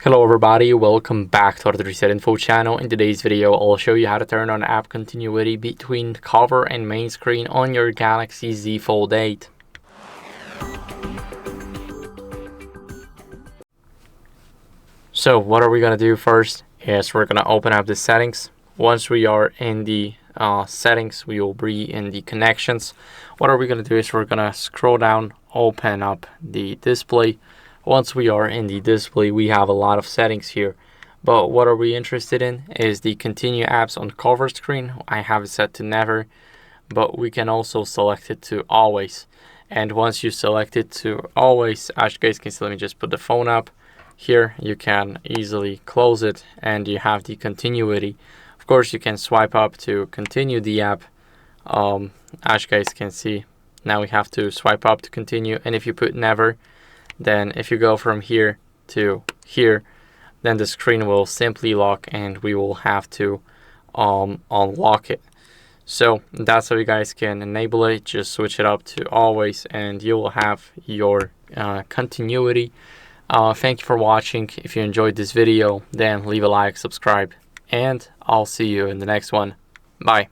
Hello everybody, welcome back to HardReset.Info channel. In today's video, I'll show you how to turn on app continuity between cover and main screen on your Galaxy Z Fold 8. So what are we going to do first is we're going to open up the settings. Once we are in the settings, we will be in the connections. What are we going to do is we're going to scroll down, open up the display. Once we are in the display, we have a lot of settings here, but what are we interested in is the continue apps on cover screen. I have it set to never, but we can also select it to always. And once you select it to always, as you guys can see, let me just put the phone up here. You can easily close it and you have the continuity. Of course, you can swipe up to continue the app. As you guys can see, now we have to swipe up to continue, and if you put never, then if you go from here to here, then the screen will simply lock and we will have to unlock it. So that's how you guys can enable it. Just switch it up to always and you will have your continuity. Thank you for watching. If you enjoyed this video, then leave a like, subscribe, and I'll see you in the next one. Bye.